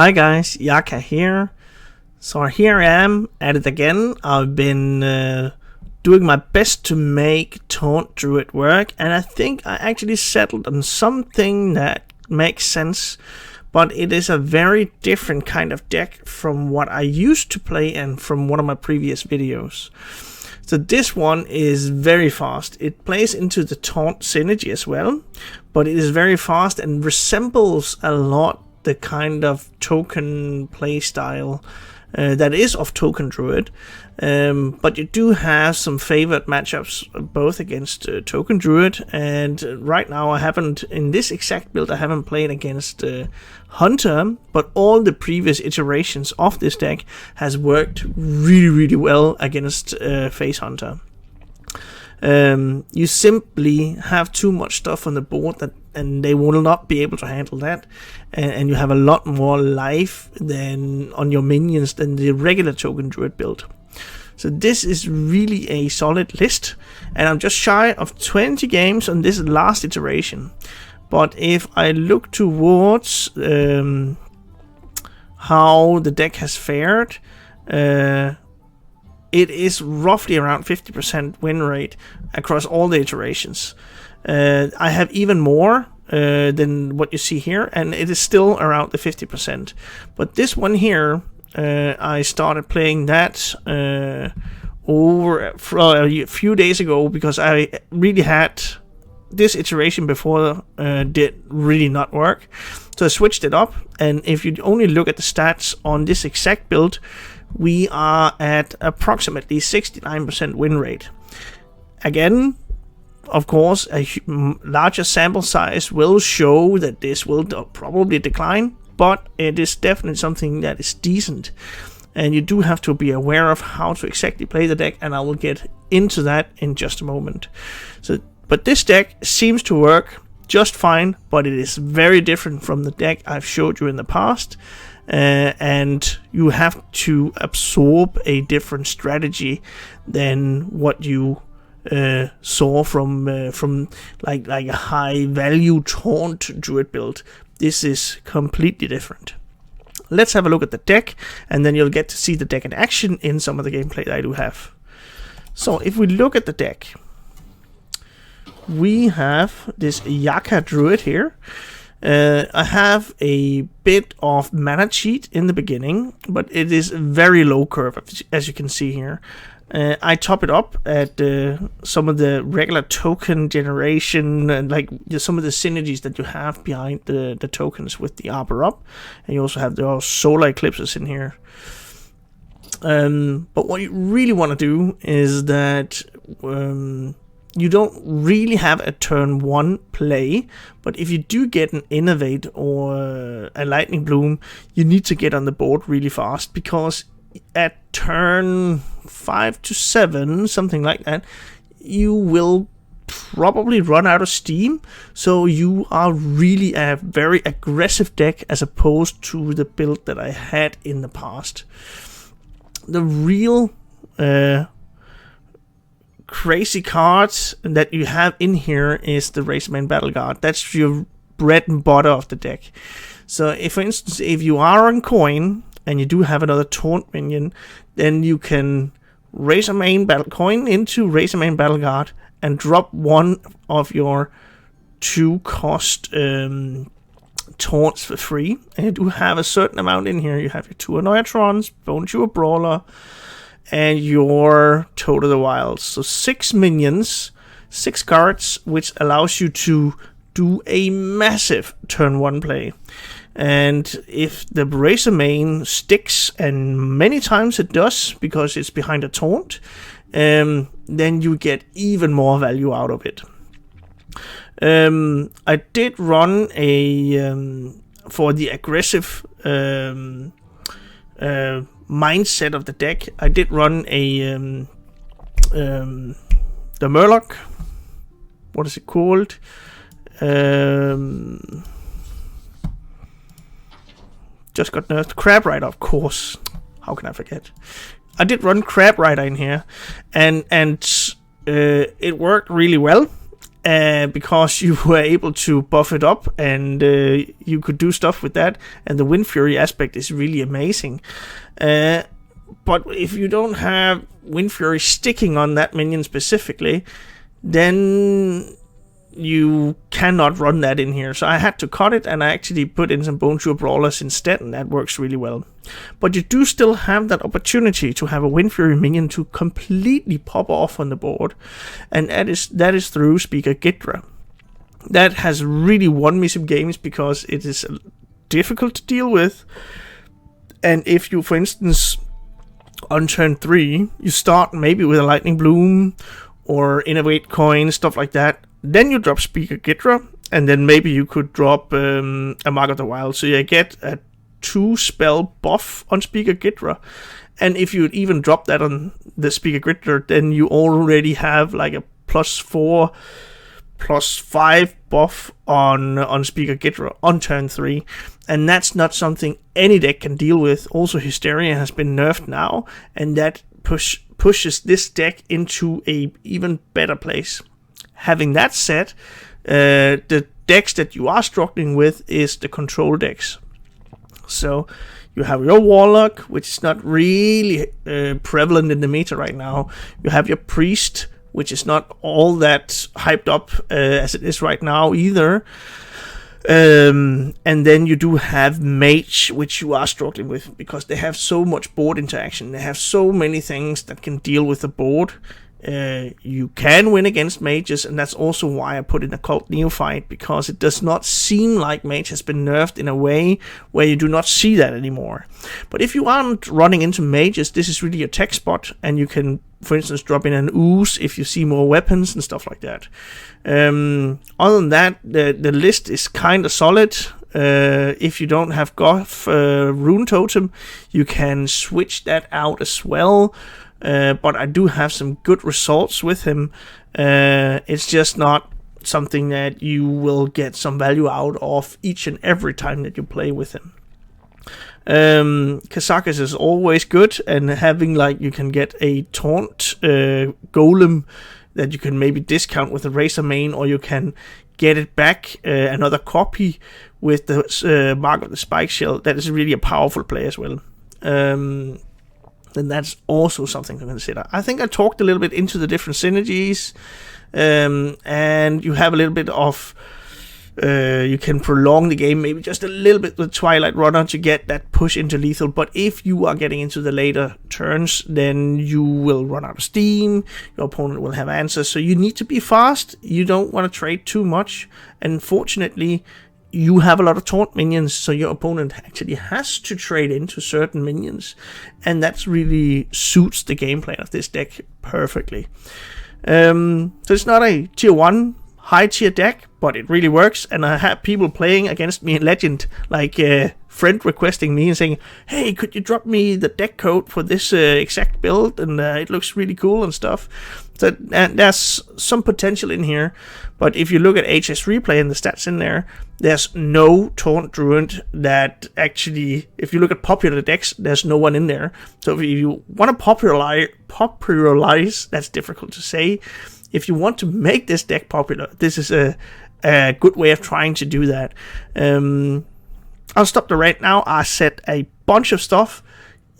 Hi guys, Yacca here. So here I am at it again. I've been doing my best to make Taunt Druid work, and I think I actually settled on something that makes sense, but it is a very different kind of deck from what I used to play and from one of my previous videos. So this one is very fast. It plays into the Taunt synergy as well, but it is very fast and resembles a lot the kind of token play style that is of Token Druid, but you do have some favored matchups both against Token Druid, and right now I haven't, in this exact build, I haven't played against Hunter, but all the previous iterations of this deck has worked really well against Face Hunter. You simply have too much stuff on the board and they will not be able to handle that, and you have a lot more life than on your minions than the regular Token Druid build. So this is really a solid list, and I'm just shy of 20 games on this last iteration. But if I look towards how the deck has fared, it is roughly around 50% win rate across all the iterations. I have even more than what you see here, and it is still around the 50%. But this one here, I started playing that over a few days ago, because I really had this iteration before did really not work. So I switched it up, and if you only look at the stats on this exact build, we are at approximately 69% win rate. Again, of course, a larger sample size will show that this will probably decline, but it is definitely something that is decent. And you do have to be aware of how to exactly play the deck, and I will get into that in just a moment. But this deck seems to work just fine, but it is very different from the deck I've showed you in the past. And you have to absorb a different strategy than what you saw from like a high value Taunt Druid build. This is completely different. Let's have a look at the deck, and then you'll get to see the deck in action in some of the gameplay that I do have. So if we look at the deck, we have this Yacca Druid here. I have a bit of mana cheat in the beginning, but it is very low curve, as you can see here. I top it up at some of the regular token generation and like some of the synergies that you have behind the tokens with the arbor up, and you also have the solar eclipses in here. But what you really want to do is that you don't really have a turn 1 play, but if you do get an Innovate or a Lightning Bloom, you need to get on the board really fast, because at turn 5 to 7, something like that, you will probably run out of steam. So you are really a very aggressive deck as opposed to the build that I had in the past. The real crazy cards that you have in here is the Razorman Battle Guard. That's your bread and butter of the deck. So if, for instance, if you are on coin and you do have another taunt minion, then you can Razorman Battle Coin into Razorman Battle Guard and drop one of your 2-cost taunts for free. And you do have a certain amount in here. You have your 2 Annoyatrons, Bonjour Brawler, and your Toad of the Wilds. So 6 minions, 6 cards, which allows you to do a massive turn 1 play. And if the Razorman sticks, and many times it does because it's behind a taunt, then you get even more value out of it. I did run a for the aggressive mindset of the deck. I did run a the Murloc. What is it called? Just got nerfed. Crab Rider, of course. How can I forget? I did run Crab Rider in here, and it worked really well. because you were able to buff it up, and you could do stuff with that, and the Wind Fury aspect is really amazing. But if you don't have Wind Fury sticking on that minion specifically, then you cannot run that in here. So I had to cut it, and I actually put in some Bone Chewer Brawlers instead, and that works really well. But you do still have that opportunity to have a Wind Fury minion to completely pop off on the board, and that is through Speaker Ghidra. That has really won me some games because it is difficult to deal with. And if you, for instance, on turn 3, you start maybe with a Lightning Bloom or Innovate Coin, stuff like that, then you drop Speaker Ghidra, and then maybe you could drop a Mark of the Wild. So you get a 2-spell buff on Speaker Ghidra. And if you even drop that on the Speaker Ghidra, then you already have like a +4, +5 buff on Speaker Ghidra on turn 3. And that's not something any deck can deal with. Also, Hysteria has been nerfed now, and that pushes this deck into a even better place. Having that said, the decks that you are struggling with is the control decks. So you have your Warlock, which is not really prevalent in the meta right now. You have your Priest, which is not all that hyped up as it is right now either. And then you do have Mage, which you are struggling with because they have so much board interaction. They have so many things that can deal with the board. You can win against mages, and that's also why I put in Occult Neophyte, because it does not seem like mage has been nerfed in a way where you do not see that anymore. But if you aren't running into mages, this is really a tech spot, and you can, for instance, drop in an Ooze if you see more weapons and stuff like that. Other than that, the list is kind of solid. If you don't have Goth Rune Totem, you can switch that out as well. But I do have some good results with him. It's just not something that you will get some value out of each and every time that you play with him. Kazakus is always good, and having you can get a taunt golem that you can maybe discount with a Razor Main, or you can get it back another copy with the Mark of the Spike Shell. That is really a powerful play as well. Then that's also something to consider. I think I talked a little bit into the different synergies, and you have a little bit of you can prolong the game maybe just a little bit with Twilight Runner to get that push into lethal. But if you are getting into the later turns, then you will run out of steam. Your opponent will have answers, so you need to be fast. You don't want to trade too much, and fortunately you have a lot of taunt minions, so your opponent actually has to trade into certain minions, and that really suits the gameplay of this deck perfectly. So it's not a tier 1 high tier deck, but it really works, and I have people playing against me in Legend, like a friend requesting me and saying, hey, could you drop me the deck code for this exact build, and it looks really cool and stuff. So there's some potential in here, but if you look at HS Replay and the stats in there, there's no Taunt Druid that actually, if you look at popular decks, there's no one in there. So if you want to popularize, that's difficult to say. If you want to make this deck popular, this is a good way of trying to do that. I'll stop the rant now. I said a bunch of stuff.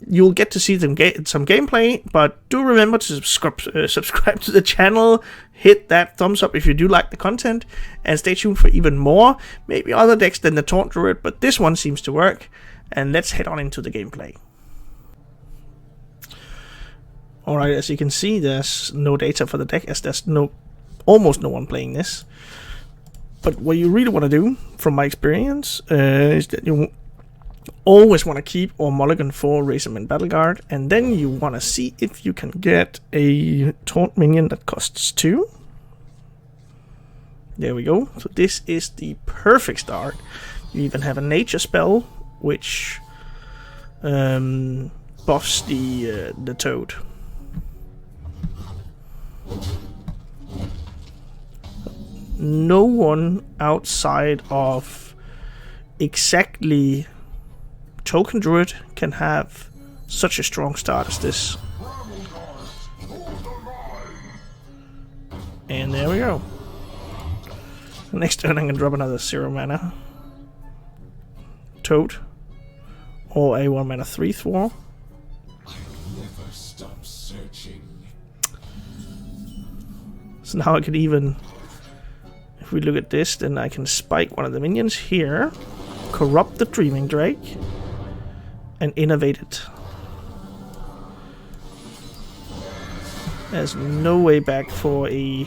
You'll get to see some gameplay, but do remember to subscribe to the channel. Hit that thumbs up if you do like the content, and stay tuned for even more. Maybe other decks than the Taunt Druid, but this one seems to work. And let's head on into the gameplay. Alright, as you can see, there's no data for the deck, as there's almost no one playing this. But what you really want to do, from my experience, is that you always want to keep or mulligan for Razorman Battleguard, and then you want to see if you can get a taunt minion that costs 2. There we go. So this is the perfect start. You even have a nature spell, which buffs the toad. No one outside of exactly Token Druid can have such a strong start as this. And there we go. Next turn I can drop another 0 mana Toad or a 1 mana 3/4. Never stop searching. So now I could even, if we look at this, then I can spike one of the minions here, corrupt the Dreaming Drake, and innovate it. There's no way back for a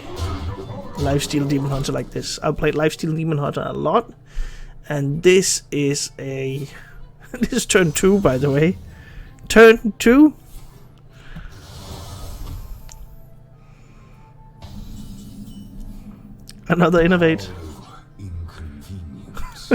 Lifesteal Demon Hunter like this. I've played Lifesteal Demon Hunter a lot, and this is a... this is turn 2, by the way. Turn 2? Another innovate. Inconvenience.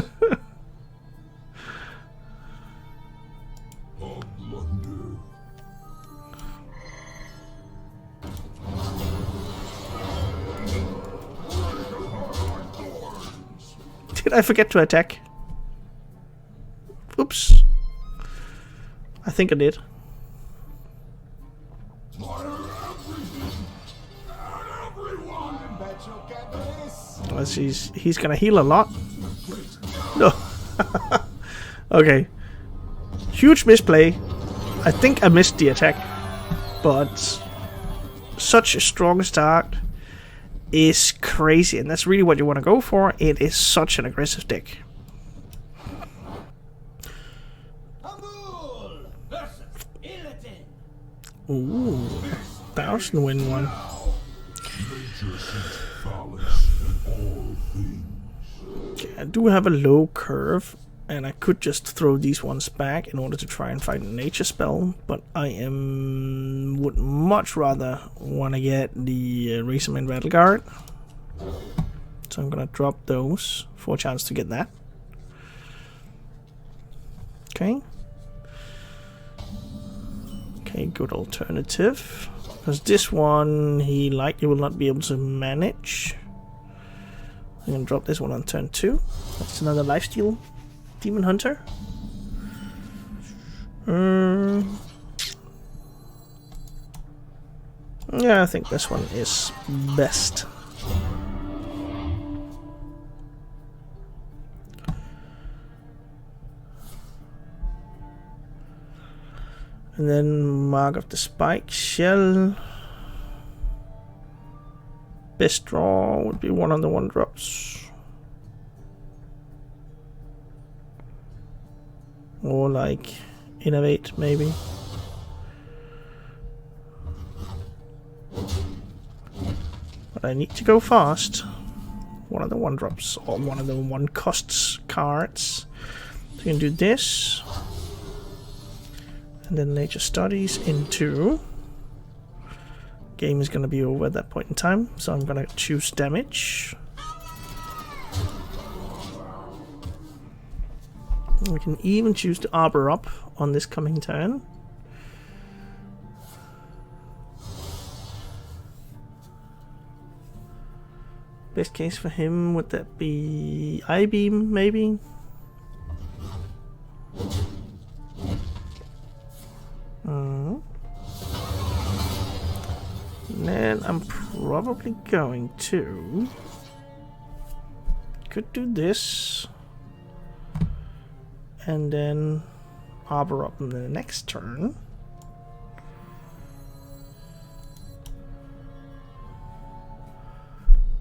Did I forget to attack? Oops. I think I did. Let's see, he's gonna heal a lot. No. Okay. Huge misplay. I think I missed the attack. But such a strong start is crazy, and that's really what you want to go for. It is such an aggressive deck. Ooh, 1,000 win one. Okay, I do have a low curve, and I could just throw these ones back in order to try and find a nature spell, but I would much rather want to get the Razorman Battle Guard. So I'm gonna drop those for a chance to get that. Okay. Okay, good alternative. Because this one he likely will not be able to manage. I'm gonna drop this one on turn 2. That's another Lifesteal Demon Hunter. Yeah, I think this one is best. And then Mark of the Spike Shell. Best draw would be one of the 1-drops. Or like Innovate maybe. But I need to go fast. One of the 1-drops or one of the 1-costs cards. So you can do this. And then Nature Studies into... Game is going to be over at that point in time, so I'm going to choose damage. We can even choose to Arbor up on this coming turn. Best case for him, would that be I-Beam maybe? And I'm probably going to... Could do this. And then Arbor up in the next turn.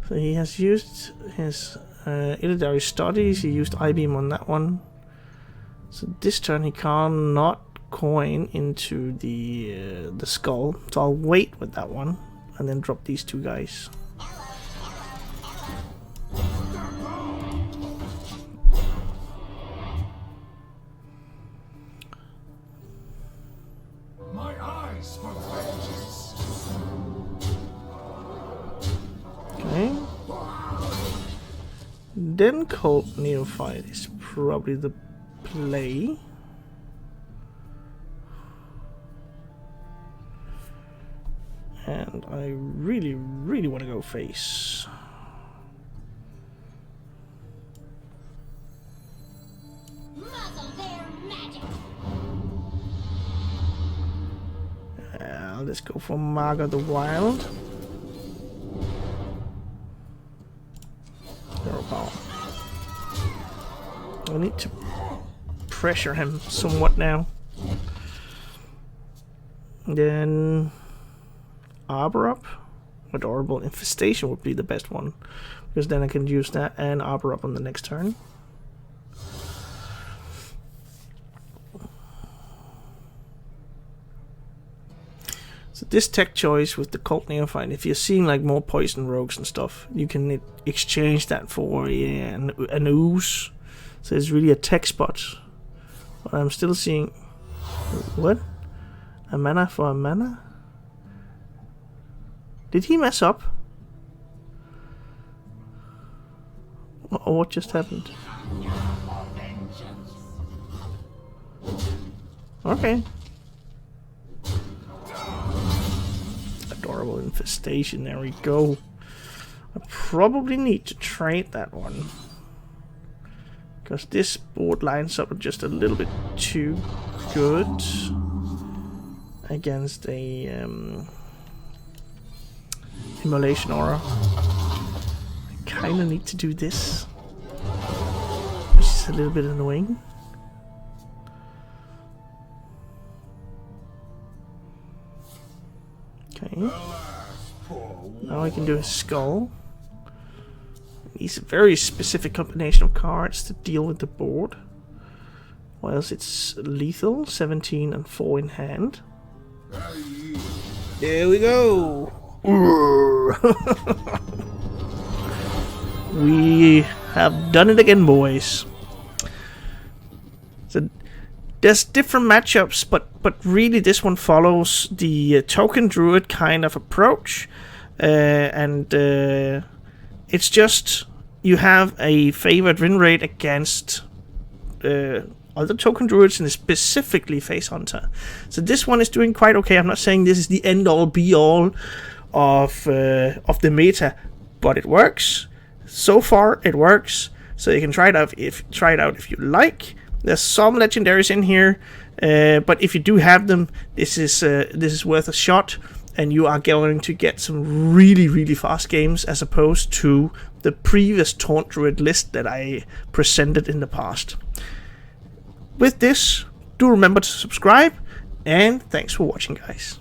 So he has used his Illidary Studies, he used I-Beam on that one. So this turn he cannot coin into the skull, so I'll wait with that one and then drop these 2 guys. My eyes for vengeance. Okay. Then Cold Neophyte is probably the play. And I really, really want to go face. I'll just go for Maga the Wild. There need to pressure him somewhat now. And then Arbor up. Adorable Infestation would be the best one, because then I can use that and Arbor up on the next turn. So this tech choice with the Cult Neophyte, if you're seeing like more poison rogues and stuff, you can exchange that for an ooze. So it's really a tech spot. But I'm still seeing... What? A mana for a mana? Did he mess up? Or what just happened? Okay. Adorable Infestation, there we go. I probably need to trade that one, because this board lines up just a little bit too good against a Immolation Aura. I kinda need to do this, which is a little bit annoying. Okay. Now I can do a skull. It's a very specific combination of cards to deal with the board. Or else it's lethal, 17 and 4 in hand. There we go! We have done it again, boys. So there's different matchups, but really this one follows the token druid kind of approach, and it's just you have a favored win rate against other token druids, and specifically face hunter. So this one is doing quite okay. I'm not saying this is the end all be all of the meta, but it works. So far it works. So you can try it out if you like. There's some legendaries in here, but if you do have them, this is worth a shot, and you are going to get some really fast games as opposed to the previous Taunt Druid list that I presented in the past. With this, do remember to subscribe, and thanks for watching, guys.